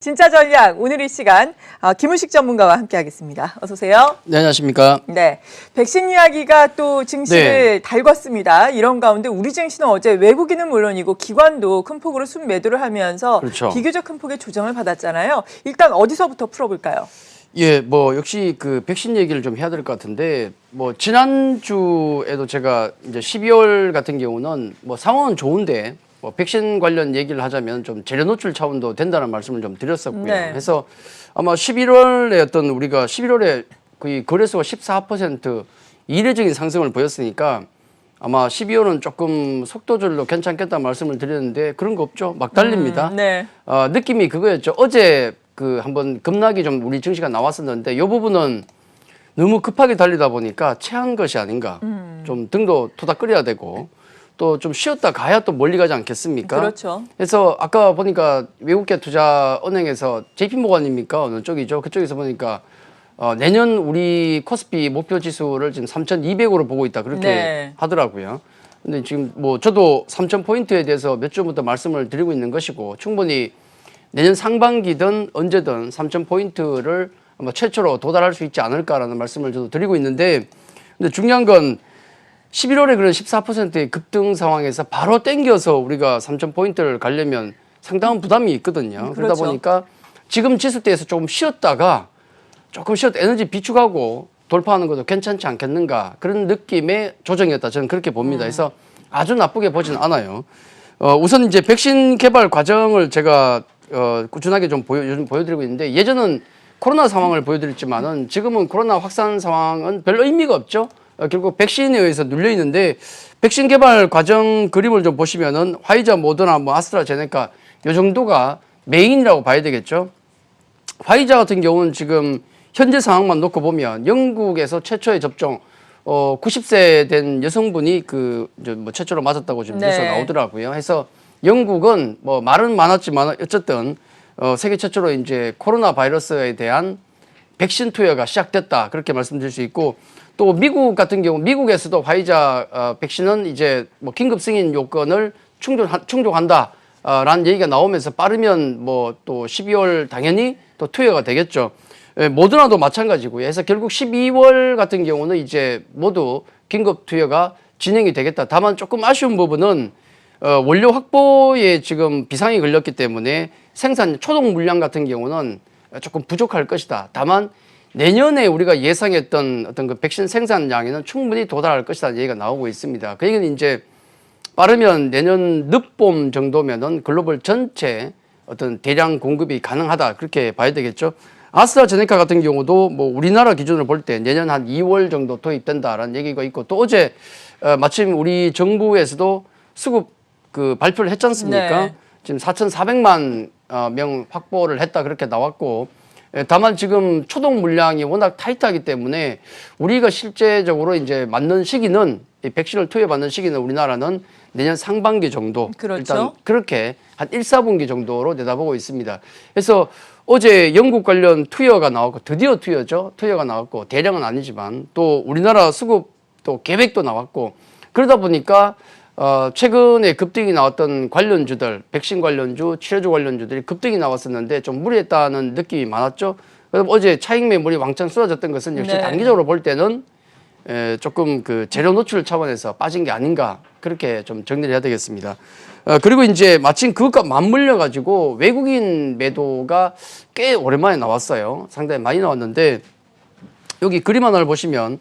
진짜 전략 오늘 이 시간 김우식 전문가와 함께하겠습니다. 어서 오세요. 네, 안녕하십니까. 네, 백신 이야기가 또 증시를 달궜습니다. 이런 가운데 우리 증시는 어제 외국인은 물론이고 기관도 큰 폭으로 순매도를 하면서 그렇죠. 비교적 큰 폭의 조정을 받았잖아요. 일단 어디서부터 풀어볼까요? 예, 역시 그 백신 얘기를 좀 해야 될 것 같은데, 지난주에도 제가 이제 12월 같은 경우는 상황은 좋은데, 백신 관련 얘기를 하자면 좀 재료 노출 차원도 된다는 말씀을 좀 드렸었고요. 네. 그래서 아마 11월에 우리가 11월에 거의 거래소가 14% 이례적인 상승을 보였으니까 아마 12월은 조금 속도절로 괜찮겠다 말씀을 드렸는데 그런 거 없죠. 막 달립니다. 네. 느낌이 그거였죠. 어제 한번 급락이 좀 우리 증시가 나왔었는데 이 부분은 너무 급하게 달리다 보니까 체한 것이 아닌가. 좀 등도 토닥거려야 되고 또 좀 쉬었다 가야 또 멀리 가지 않겠습니까? 그렇죠. 그래서 아까 보니까 외국계 투자 은행에서 JP모건입니까? 어느 쪽이죠? 그쪽에서 보니까 내년 우리 코스피 목표 지수를 지금 3,200으로 보고 있다. 그렇게 하더라고요. 근데 지금 저도 3,000포인트에 대해서 몇 주부터 말씀을 드리고 있는 것이고 충분히 내년 상반기든 언제든 3,000포인트를 아마 최초로 도달할 수 있지 않을까라는 말씀을 저도 드리고 있는데 근데 중요한 건 11월에 그런 14%의 급등 상황에서 바로 땡겨서 우리가 3,000포인트를 가려면 상당한 부담이 있거든요. 그러다 그렇죠. 보니까 지금 지수대에서 조금 쉬었다가 에너지 비축하고 돌파하는 것도 괜찮지 않겠는가 그런 느낌의 조정이었다. 저는 그렇게 봅니다. 그래서 아주 나쁘게 보지는 않아요. 우선 이제 백신 개발 과정을 제가 꾸준하게 좀 요즘 보여드리고 있는데 예전은 코로나 상황을 보여드렸지만은 지금은 코로나 확산 상황은 별로 의미가 없죠. 결국 백신에 의해서 눌려 있는데 백신 개발 과정 그림을 좀 보시면은 화이자, 모더나, 아스트라제네카 요 정도가 메인이라고 봐야 되겠죠. 화이자 같은 경우는 지금 현재 상황만 놓고 보면 영국에서 최초의 접종 90세 된 여성분이 최초로 맞았다고 지금 뉴스가 나오더라고요. 해서 영국은 말은 많았지만 어쨌든 세계 최초로 이제 코로나 바이러스에 대한 백신 투여가 시작됐다 그렇게 말씀드릴 수 있고 또 미국 같은 경우 미국에서도 화이자 백신은 이제 긴급 승인 요건을 충족한다라는 얘기가 나오면서 빠르면 또 12월 당연히 또 투여가 되겠죠. 모더나도 마찬가지고요. 해서 결국 12월 같은 경우는 이제 모두 긴급 투여가 진행이 되겠다. 다만 조금 아쉬운 부분은 원료 확보에 지금 비상이 걸렸기 때문에 초동 물량 같은 경우는 조금 부족할 것이다. 다만 내년에 우리가 예상했던 어떤 그 백신 생산량에는 충분히 도달할 것이다 얘기가 나오고 있습니다. 그 얘기는 이제 빠르면 내년 늦봄 정도면은 글로벌 전체 어떤 대량 공급이 가능하다 그렇게 봐야 되겠죠. 아스트라제네카 같은 경우도 우리나라 기준으로 볼 때 내년 한 2월 정도 도입된다라는 얘기가 있고 또 어제 마침 우리 정부에서도 수급 발표를 했지 않습니까? 네. 지금 4,400만 명 확보를 했다 그렇게 나왔고 다만 지금 초동 물량이 워낙 타이트하기 때문에 우리가 실제적으로 이제 맞는 시기는 이 백신을 투여받는 시기는 우리나라는 내년 상반기 정도 그렇죠. 일단 그렇게 한 1, 4분기 정도로 내다보고 있습니다. 그래서 어제 영국 관련 투여가 나왔고 드디어 투여가 나왔고 대량은 아니지만 또 우리나라 수급 또 계획도 나왔고 그러다 보니까 최근에 급등이 나왔던 관련주들, 백신 관련주, 치료주 관련주들이 급등이 나왔었는데 좀 무리했다는 느낌이 많았죠. 그래서 어제 차익 매물이 왕창 쏟아졌던 것은 역시 단기적으로 볼 때는 조금 재료 노출 차원에서 빠진 게 아닌가 그렇게 좀 정리를 해야 되겠습니다. 그리고 이제 마침 그것과 맞물려 가지고 외국인 매도가 꽤 오랜만에 나왔어요. 상당히 많이 나왔는데 여기 그림 하나를 보시면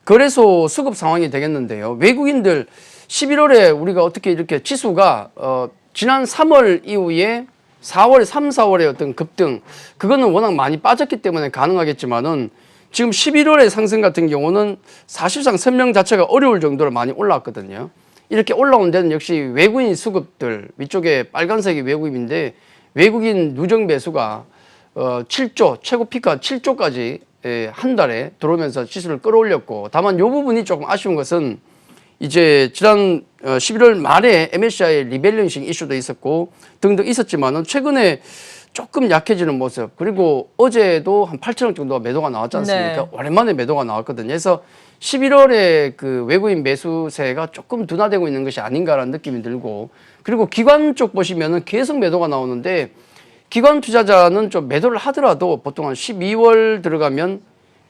거래소 수급 상황이 되겠는데요. 외국인들 11월에 우리가 어떻게 이렇게 지수가 지난 3월 이후에 3, 4월에 어떤 급등 그거는 워낙 많이 빠졌기 때문에 가능하겠지만은 지금 11월의 상승 같은 경우는 사실상 설명 자체가 어려울 정도로 많이 올라왔거든요. 이렇게 올라온 데는 역시 외국인 수급들 위쪽에 빨간색이 외국인인데 외국인 누적 매수가 7조 최고 피크가 7조까지 한 달에 들어오면서 지수를 끌어올렸고 다만 이 부분이 조금 아쉬운 것은 이제 지난 11월 말에 MSCI 리밸런싱 이슈도 있었고 등등 있었지만은 최근에 조금 약해지는 모습 그리고 어제도 한 8천억 정도 매도가 나왔지 않습니까? 오랜만에 매도가 나왔거든요. 그래서 11월에 외국인 매수세가 조금 둔화되고 있는 것이 아닌가라는 느낌이 들고 그리고 기관 쪽 보시면은 계속 매도가 나오는데 기관 투자자는 좀 매도를 하더라도 보통 한 12월 들어가면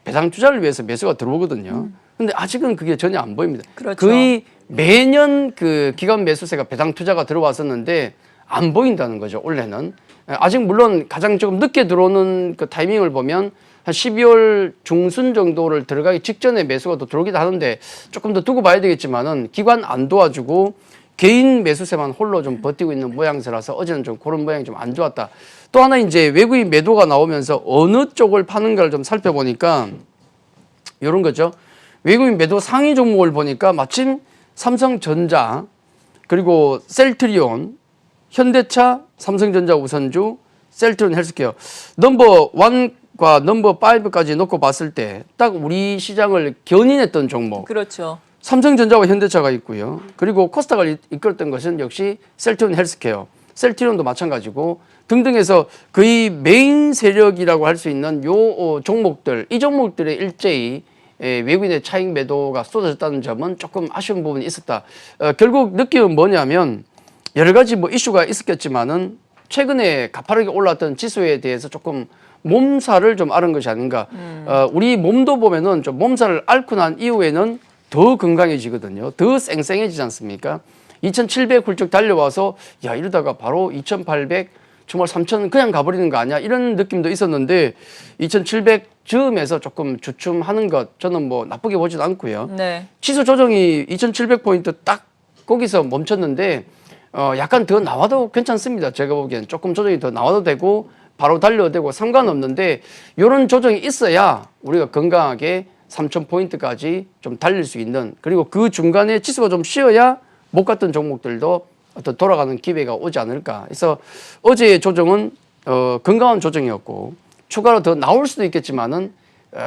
배당 투자를 위해서 매수가 들어오거든요. 근데 아직은 그게 전혀 안 보입니다. 그렇죠. 거의 매년 그 기관 매수세가 배당 투자가 들어왔었는데 안 보인다는 거죠, 올해는. 아직 물론 가장 조금 늦게 들어오는 그 타이밍을 보면 한 12월 중순 정도를 들어가기 직전에 매수가 또 들어오기도 하는데 조금 더 두고 봐야 되겠지만은 기관 안 도와주고 개인 매수세만 홀로 좀 버티고 있는 모양새라서 어제는 좀 그런 모양이 좀 안 좋았다. 또 하나 이제 외국인 매도가 나오면서 어느 쪽을 파는가를 좀 살펴보니까 이런 거죠. 외국인 매도 상위 종목을 보니까 마침 삼성전자 그리고 셀트리온, 현대차, 삼성전자 우선주, 셀트리온 헬스케어 넘버 1과 넘버 5까지 놓고 봤을 때 딱 우리 시장을 견인했던 종목. 그렇죠. 삼성전자와 현대차가 있고요. 그리고 코스닥을 이끌었던 것은 역시 셀트리온 헬스케어, 셀트리온도 마찬가지고 등등해서 거의 메인 세력이라고 할 수 있는 요 종목들, 이 종목들의 일제히 외국인의 차익 매도가 쏟아졌다는 점은 조금 아쉬운 부분이 있었다. 결국 느낌은 뭐냐면 여러 가지 뭐 이슈가 있었겠지만은 최근에 가파르게 올랐던 지수에 대해서 조금 몸살을 좀 앓은 것이 아닌가. 우리 몸도 보면은 좀 몸살을 앓고 난 이후에는 더 건강해지거든요. 더 쌩쌩해지지 않습니까? 2700 훌쩍 달려와서 야 이러다가 바로 2800 정말 3000 그냥 가버리는 거 아니야? 이런 느낌도 있었는데 2700 즈음에서 조금 주춤하는 것 저는 뭐 나쁘게 보지도 않고요. 네. 지수 조정이 2700포인트 딱 거기서 멈췄는데 약간 더 나와도 괜찮습니다. 제가 보기엔 조금 조정이 더 나와도 되고 바로 달려도 되고 상관없는데 이런 조정이 있어야 우리가 건강하게 3000포인트까지 좀 달릴 수 있는 그리고 그 중간에 지수가 좀 쉬어야 못 갔던 종목들도 어떤 돌아가는 기회가 오지 않을까. 그래서 어제의 조정은 건강한 조정이었고 추가로 더 나올 수도 있겠지만은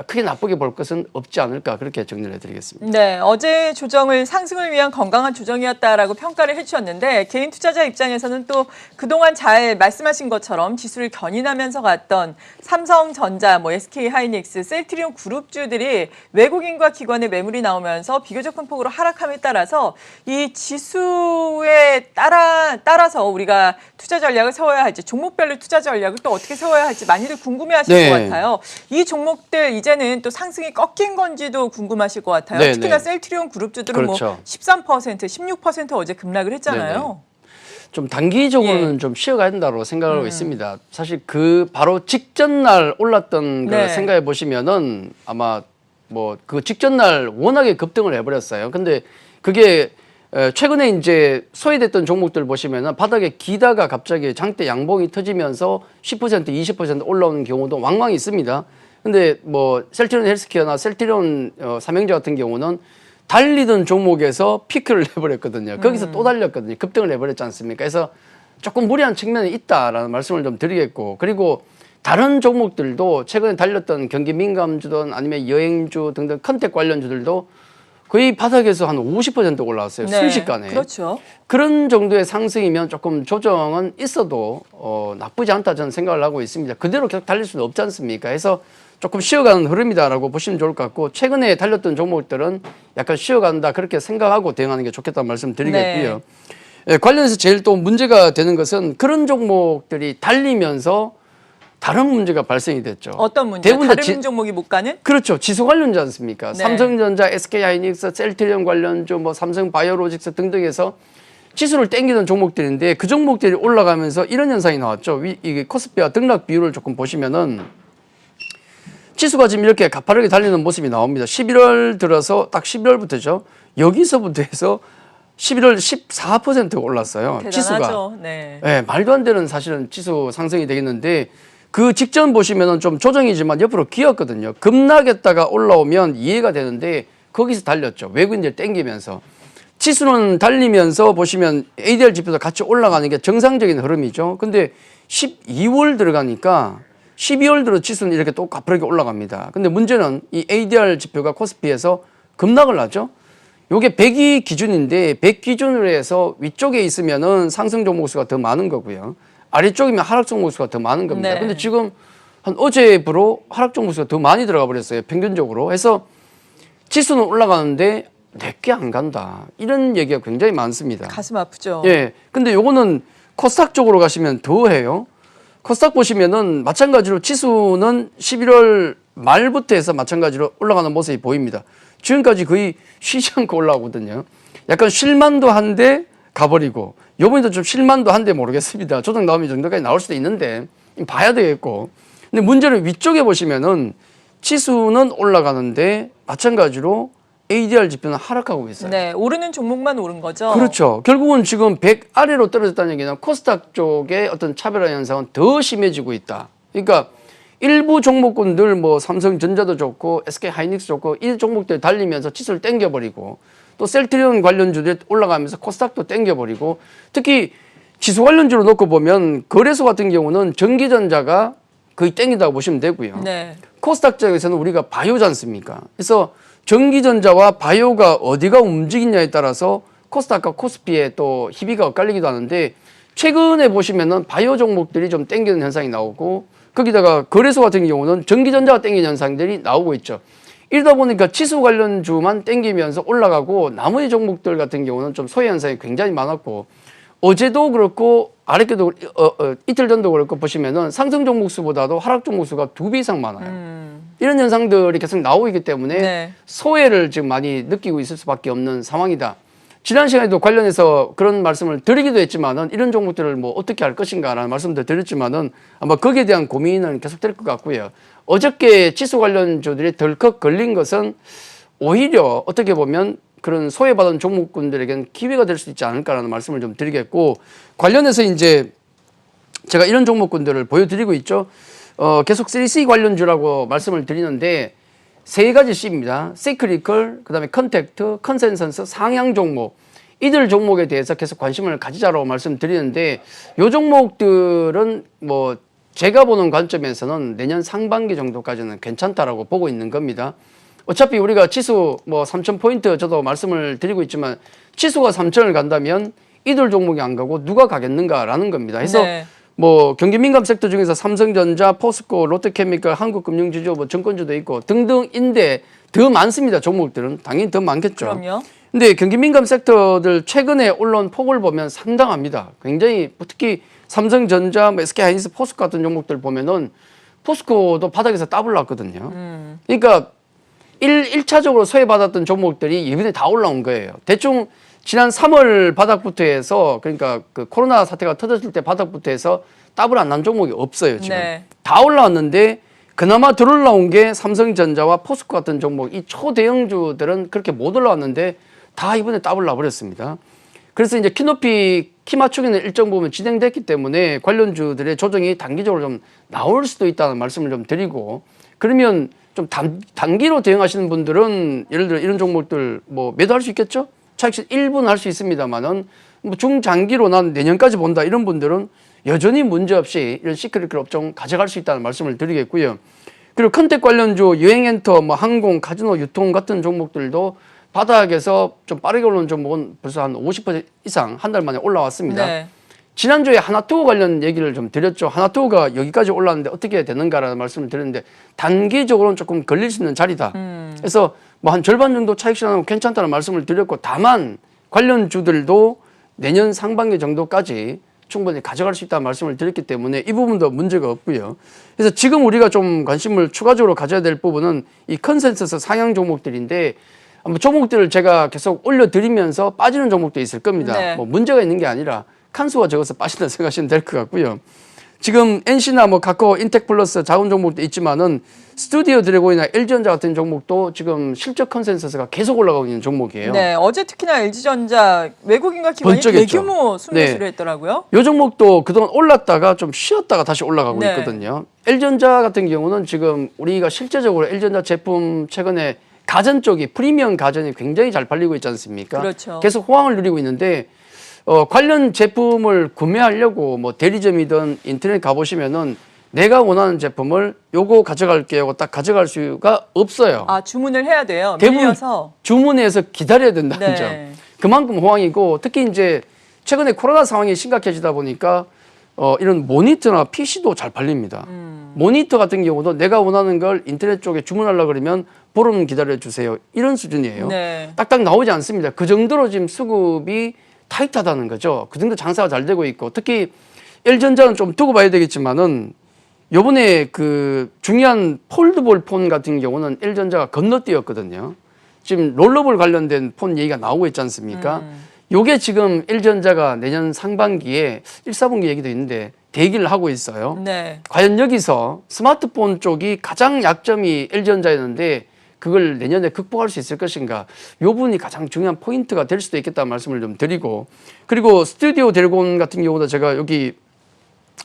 크게 나쁘게 볼 것은 없지 않을까 그렇게 정리를 해드리겠습니다. 네, 어제 조정을 상승을 위한 건강한 조정이었다라고 평가를 해주셨는데 개인 투자자 입장에서는 또 그동안 잘 말씀하신 것처럼 지수를 견인하면서 갔던 삼성전자, 뭐 SK하이닉스, 셀트리온 그룹주들이 외국인과 기관의 매물이 나오면서 비교적 큰 폭으로 하락함에 따라서 이 지수에 따라서 우리가 투자 전략을 세워야 할지 종목별로 투자 전략을 또 어떻게 세워야 할지 많이들 궁금해하실 네. 것 같아요. 이 종목들 이제는 또 상승이 꺾인 건지도 궁금하실 것 같아요. 네, 특히나 네. 셀트리온 그룹주들은 그렇죠. 뭐 13%, 16% 어제 급락을 했잖아요. 네네. 좀 단기적으로는 예. 좀 쉬어가야 된다고 생각하고 있습니다. 사실 그 바로 직전 날 올랐던 걸 네. 생각해 보시면은 아마 뭐 그 직전 날 워낙에 급등을 해버렸어요. 근데 그게 최근에 이제 소외됐던 종목들 보시면은 바닥에 기다가 갑자기 장대 양봉이 터지면서 10%, 20% 올라오는 경우도 왕왕 있습니다. 근데 뭐 셀트리온 헬스케어나 셀트리온 삼형제 같은 경우는 달리던 종목에서 피크를 해버렸거든요. 거기서 또 달렸거든요. 급등을 해버렸지 않습니까? 그래서 조금 무리한 측면이 있다라는 말씀을 좀 드리겠고 그리고 다른 종목들도 최근에 달렸던 경기 민감주든 아니면 여행주 등등 컨택 관련주들도 거의 바닥에서 한 50% 올라왔어요. 네, 순식간에. 그렇죠. 그런 정도의 상승이면 조금 조정은 있어도 나쁘지 않다 저는 생각을 하고 있습니다. 그대로 계속 달릴 수는 없지 않습니까? 그래서 조금 쉬어가는 흐름이다라고 보시면 좋을 것 같고 최근에 달렸던 종목들은 약간 쉬어간다 그렇게 생각하고 대응하는 게 좋겠다는 말씀 드리겠고요. 네. 관련해서 제일 또 문제가 되는 것은 그런 종목들이 달리면서 다른 문제가 발생이 됐죠. 어떤 문제? 대부분 다 다른 종목이 못 가는? 그렇죠. 지수 관련주 않습니까? 네. 삼성전자, SK하이닉스, 셀트리온 관련주, 뭐 삼성바이오로직스 등등해서 지수를 땡기는 종목들인데 그 종목들이 올라가면서 이런 현상이 나왔죠. 이게 코스피와 등락 비율을 조금 보시면은 지수가 지금 이렇게 가파르게 달리는 모습이 나옵니다. 11월 들어서 딱 11월부터죠. 여기서부터 해서 11월 14% 올랐어요. 대단하죠. 지수가. 네. 네, 말도 안 되는 사실은 지수 상승이 되겠는데 그 직전 보시면은 좀 조정이지만 옆으로 기었거든요. 급락했다가 올라오면 이해가 되는데 거기서 달렸죠. 외국인들 땡기면서. 지수는 달리면서 보시면 ADR 지표도 같이 올라가는 게 정상적인 흐름이죠. 근데 12월 들어가니까 12월 들어 지수는 이렇게 또 가파르게 올라갑니다. 근데 문제는 이 ADR 지표가 코스피에서 급락을 하죠. 요게 100이 기준인데 100 기준으로 해서 위쪽에 있으면은 상승 종목 수가 더 많은 거고요. 아래쪽이면 하락 종목 수가 더 많은 겁니다. 네. 근데 지금 한 어제부로 하락 종목 수가 더 많이 들어가 버렸어요. 평균적으로. 해서 지수는 올라가는데 내게 안 간다. 이런 얘기가 굉장히 많습니다. 가슴 아프죠. 예. 근데 요거는 코스닥 쪽으로 가시면 더 해요. 코스닥 보시면은 마찬가지로 지수는 11월 말부터 해서 마찬가지로 올라가는 모습이 보입니다. 지금까지 거의 쉬지 않고 올라오거든요. 약간 쉴만도 한데 가버리고, 요번에도 좀 쉴만도 한데 모르겠습니다. 조정 나오면 이 정도까지 나올 수도 있는데 봐야 되겠고. 근데 문제는 위쪽에 보시면은 지수는 올라가는데 마찬가지로 ADR 지표는 하락하고 있어요. 네, 오르는 종목만 오른 거죠. 그렇죠. 결국은 지금 100 아래로 떨어졌다는 얘기는 코스닥 쪽의 어떤 차별화 현상은 더 심해지고 있다. 그러니까 일부 종목군들 뭐 삼성전자도 좋고 SK하이닉스 좋고 이 종목들 달리면서 지수를 땡겨버리고, 또 셀트리온 관련주들이 올라가면서 코스닥도 땡겨버리고, 특히 지수 관련주로 놓고 보면 거래소 같은 경우는 전기전자가 거의 땡긴다고 보시면 되고요. 네. 코스닥 쪽에서는 우리가 바이오지 않습니까? 그래서 전기전자와 바이오가 어디가 움직이냐에 따라서 코스닥과 코스피의 또 희비가 엇갈리기도 하는데, 최근에 보시면은 바이오 종목들이 좀 땡기는 현상이 나오고, 거기다가 거래소 같은 경우는 전기전자가 땡기는 현상들이 나오고 있죠. 이러다 보니까 지수 관련주만 땡기면서 올라가고, 나머지 종목들 같은 경우는 좀 소외 현상이 굉장히 많았고, 어제도 그렇고 아랫게도 이틀 전도 그렇고 보시면은 상승 종목 수보다도 하락 종목 수가 2배 이상 많아요. 이런 현상들이 계속 나오고 있기 때문에 네. 소외를 지금 많이 느끼고 있을 수밖에 없는 상황이다. 지난 시간에도 관련해서 그런 말씀을 드리기도 했지만은, 이런 종목들을 뭐 어떻게 할 것인가라는 말씀도 드렸지만은 아마 거기에 대한 고민은 계속될 것 같고요. 어저께 지수 관련주들이 덜컥 걸린 것은 오히려 어떻게 보면 그런 소외받은 종목군들에게는 기회가 될 수 있지 않을까라는 말씀을 좀 드리겠고, 관련해서 이제 제가 이런 종목군들을 보여드리고 있죠. 계속 3C 관련주라고 말씀을 드리는데, 세 가지 C입니다. 시크리컬, 그다음에 컨택트, 컨센서스, 상향 종목. 이들 종목에 대해서 계속 관심을 가지자라고 말씀드리는데, 이 종목들은 뭐 제가 보는 관점에서는 내년 상반기 정도까지는 괜찮다라고 보고 있는 겁니다. 어차피 우리가 지수 뭐 3,000포인트 저도 말씀을 드리고 있지만, 지수가 3,000을 간다면 이들 종목이 안 가고 누가 가겠는가라는 겁니다. 그래서 네. 뭐 경기 민감 섹터 중에서 삼성전자, 포스코, 롯데케미컬, 한국금융지주, 뭐 증권주도 있고 등등인데 더 많습니다. 종목들은 당연히 더 많겠죠. 그럼요. 근데 경기 민감 섹터들 최근에 올라온 폭을 보면 상당합니다. 굉장히 특히 삼성전자, 뭐 SK하이닉스, 포스코 같은 종목들 보면은 포스코도 바닥에서 더블 났거든요. 그러니까 1차적으로 소외받았던 종목들이 이번에 다 올라온 거예요. 대충 지난 3월 바닥부터 해서, 그러니까 그 코로나 사태가 터졌을 때 바닥부터 해서 더블 안 난 종목이 없어요, 지금. 네. 다 올라왔는데 그나마 덜 올라온 게 삼성전자와 포스코 같은 종목, 이 초대형주들은 그렇게 못 올라왔는데 다 이번에 더블 나버렸습니다. 그래서 이제 키 맞추기는 일정 부분 진행됐기 때문에 관련주들의 조정이 단기적으로 좀 나올 수도 있다는 말씀을 좀 드리고, 그러면 좀 단기로 대응하시는 분들은 예를 들어 이런 종목들 뭐 매도할 수 있겠죠? 차익실 1분 할 수 있습니다만은, 뭐 중장기로 난 내년까지 본다 이런 분들은 여전히 문제없이 이런 시크릿 업종 가져갈 수 있다는 말씀을 드리겠고요. 그리고 컨택 관련주 여행엔터, 뭐 항공, 카지노, 유통 같은 종목들도 바닥에서 좀 빠르게 오르는 종목은 벌써 한 50% 이상 한 달 만에 올라왔습니다. 네. 지난주에 하나투어 관련 얘기를 좀 드렸죠. 하나투어가 여기까지 올랐는데 어떻게 되는가라는 말씀을 드렸는데, 단기적으로는 조금 걸릴 수 있는 자리다. 그래서 뭐 한 절반 정도 차익 실현하면 괜찮다는 말씀을 드렸고, 다만 관련주들도 내년 상반기 정도까지 충분히 가져갈 수 있다는 말씀을 드렸기 때문에 이 부분도 문제가 없고요. 그래서 지금 우리가 좀 관심을 추가적으로 가져야 될 부분은 이 컨센서스 상향 종목들인데, 종목들을 제가 계속 올려드리면서 빠지는 종목도 있을 겁니다. 네. 뭐 문제가 있는 게 아니라 칸수가 적어서 빠진다 생각하시면 될 것 같고요. 지금 NC나 뭐 카카오, 인텍플러스 작은 종목도 있지만은 스튜디오 드래곤이나 LG전자 같은 종목도 지금 실적 컨센서스가 계속 올라가고 있는 종목이에요. 네, 어제 특히나 LG전자 외국인과 기관이 번쩍했죠. 대규모 순매수를 네. 했더라고요. 이 종목도 그동안 올랐다가 좀 쉬었다가 다시 올라가고 네. 있거든요. LG전자 같은 경우는 지금 우리가 실제적으로 LG전자 제품 최근에 가전 쪽이 프리미엄 가전이 굉장히 잘 팔리고 있지 않습니까? 그렇죠. 계속 호황을 누리고 있는데, 관련 제품을 구매하려고 뭐 대리점이든 인터넷 가보시면은 내가 원하는 제품을 요거 가져갈게요 하고 딱 가져갈 수가 없어요. 아, 주문을 해야 돼요. 대부분 밀려서. 주문해서 기다려야 된다는 네. 점. 그만큼 호황이고, 특히 이제 최근에 코로나 상황이 심각해지다 보니까 이런 모니터나 PC도 잘 팔립니다. 모니터 같은 경우도 내가 원하는 걸 인터넷 쪽에 주문하려고 그러면 보름 기다려 주세요. 이런 수준이에요. 네. 딱딱 나오지 않습니다. 그 정도로 지금 수급이 타이트하다는 거죠. 그 정도 장사가 잘 되고 있고, 특히 L전자는 좀 두고 봐야 되겠지만은 요번에 그 중요한 폴드볼 폰 같은 경우는 L전자가 건너뛰었거든요. 지금 롤러볼 관련된 폰 얘기가 나오고 있지 않습니까? 요게 지금 L전자가 내년 상반기에 1, 4분기 얘기도 있는데 대기를 하고 있어요. 네. 과연 여기서 스마트폰 쪽이 가장 약점이 L전자였는데 그걸 내년에 극복할 수 있을 것인가, 이 부분이 가장 중요한 포인트가 될 수도 있겠다는 말씀을 좀 드리고, 그리고 스튜디오 드래곤 같은 경우도 제가 여기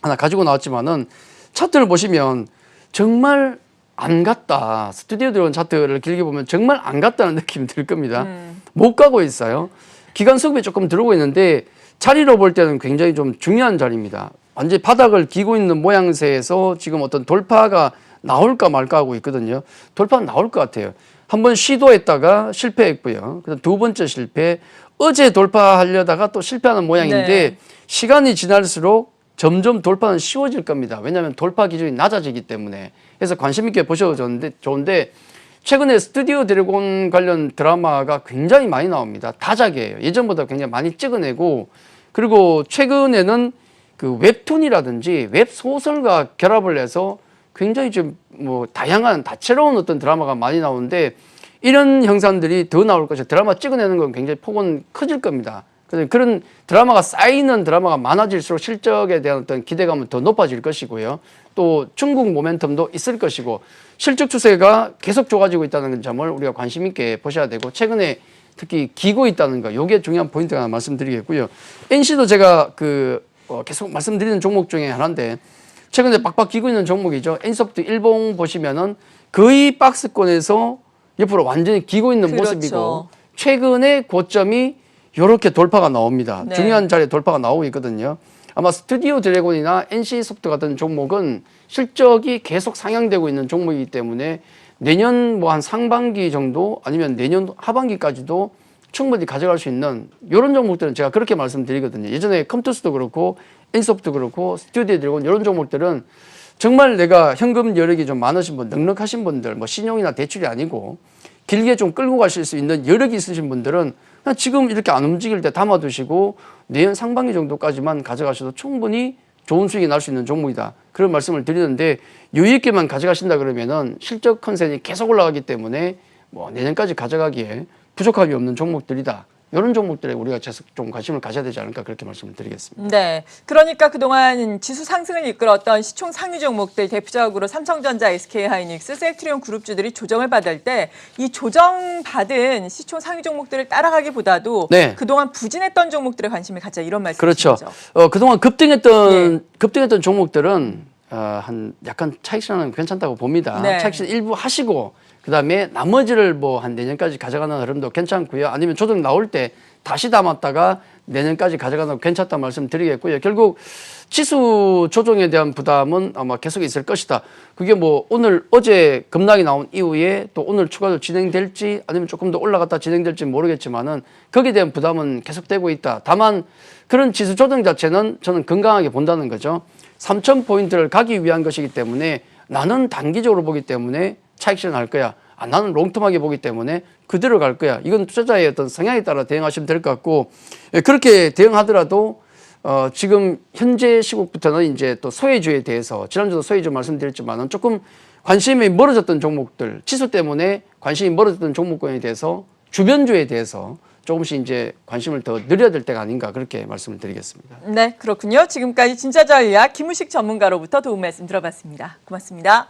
하나 가지고 나왔지만은 차트를 보시면 정말 안 갔다. 스튜디오 드래곤 차트를 길게 보면 정말 안 갔다는 느낌이 들 겁니다. 못 가고 있어요. 기간 수급이 조금 들어오고 있는데 자리로 볼 때는 굉장히 좀 중요한 자리입니다. 완전히 바닥을 기고 있는 모양새에서 지금 어떤 돌파가 나올까 말까 하고 있거든요. 돌파는 나올 것 같아요. 한번 시도했다가 실패했고요. 그다음 두 번째 실패. 어제 돌파하려다가 또 실패하는 모양인데 네. 시간이 지날수록 점점 돌파는 쉬워질 겁니다. 왜냐하면 돌파 기준이 낮아지기 때문에. 그래서 관심 있게 보셔도 좋은데 최근에 스튜디오 드래곤 관련 드라마가 굉장히 많이 나옵니다. 다작이에요. 예전보다 굉장히 많이 찍어내고, 그리고 최근에는 그 웹툰이라든지 웹소설과 결합을 해서 굉장히 좀 뭐 다양한 다채로운 어떤 드라마가 많이 나오는데 이런 형상들이 더 나올 것이고 드라마 찍어내는 건 굉장히 폭은 커질 겁니다. 그런 드라마가 쌓이는 드라마가 많아질수록 실적에 대한 어떤 기대감은 더 높아질 것이고요. 또 중국 모멘텀도 있을 것이고 실적 추세가 계속 좋아지고 있다는 점을 우리가 관심 있게 보셔야 되고, 최근에 특히 기고 있다는 거, 이게 중요한 포인트가 하나 말씀드리겠고요. NC도 제가 계속 말씀드리는 종목 중에 하나인데 최근에 빡빡 기고 있는 종목이죠. N소프트 일봉 보시면은 거의 박스권에서 옆으로 완전히 기고 있는 그렇죠. 모습이고 최근에 고점이 이렇게 돌파가 나옵니다. 네. 중요한 자리에 돌파가 나오고 있거든요. 아마 스튜디오 드래곤이나 NC소프트 같은 종목은 실적이 계속 상향되고 있는 종목이기 때문에 내년 뭐 한 상반기 정도 아니면 내년 하반기까지도 충분히 가져갈 수 있는 이런 종목들은 제가 그렇게 말씀드리거든요. 예전에 컴투스도 그렇고 N소프트도 그렇고 스튜디오 드래곤 이런 종목들은 정말 내가 현금 여력이 좀 많으신 분, 넉넉하신 분들, 뭐 신용이나 대출이 아니고 길게 좀 끌고 가실 수 있는 여력이 있으신 분들은 그냥 지금 이렇게 안 움직일 때 담아두시고 내년 상반기 정도까지만 가져가셔도 충분히 좋은 수익이 날 수 있는 종목이다. 그런 말씀을 드리는데 여유 있게만 가져가신다 그러면은 실적 컨센이 계속 올라가기 때문에 뭐 내년까지 가져가기에 부족함이 없는 종목들이다. 이런 종목들에 우리가 좀 관심을 가져야 되지 않을까, 그렇게 말씀을 드리겠습니다. 네. 그러니까 그동안 지수 상승을 이끌었던 시총 상위 종목들, 대표적으로 삼성전자, SK하이닉스, 셀트리온 그룹주들이 조정을 받을 때 이 조정받은 시총 상위 종목들을 따라가기보다도 네. 그동안 부진했던 종목들에 관심을 갖자, 이런 그렇죠. 말씀이시죠. 그동안 급등했던 종목들은 한 약간 차익실현은 괜찮다고 봅니다. 네. 차익실현 일부 하시고 그다음에 나머지를 뭐 한 내년까지 가져가는 흐름도 괜찮고요. 아니면 조정 나올 때 다시 담았다가 내년까지 가져가는 거 괜찮다 말씀드리겠고요. 결국 지수 조정에 대한 부담은 아마 계속 있을 것이다. 그게 뭐 어제 급락이 나온 이후에 또 오늘 추가로 진행될지 아니면 조금 더 올라갔다 진행될지 모르겠지만은 거기에 대한 부담은 계속되고 있다. 다만 그런 지수 조정 자체는 저는 건강하게 본다는 거죠. 3,000포인트를 가기 위한 것이기 때문에 나는 단기적으로 보기 때문에 차익 실현할 거야. 나는 롱텀하게 보기 때문에 그대로 갈 거야. 이건 투자자의 어떤 성향에 따라 대응하시면 될 것 같고, 그렇게 대응하더라도 지금 현재 시국부터는 이제 또 소외주에 대해서 지난주도 소외주 말씀드렸지만은 조금 관심이 멀어졌던 종목들, 지수 때문에 관심이 멀어졌던 종목군에 대해서 주변주에 대해서 조금씩 이제 관심을 더 늘려야 될 때가 아닌가, 그렇게 말씀을 드리겠습니다. 네, 그렇군요. 지금까지 진짜 전략 김우식 전문가로부터 도움 말씀 들어봤습니다. 고맙습니다.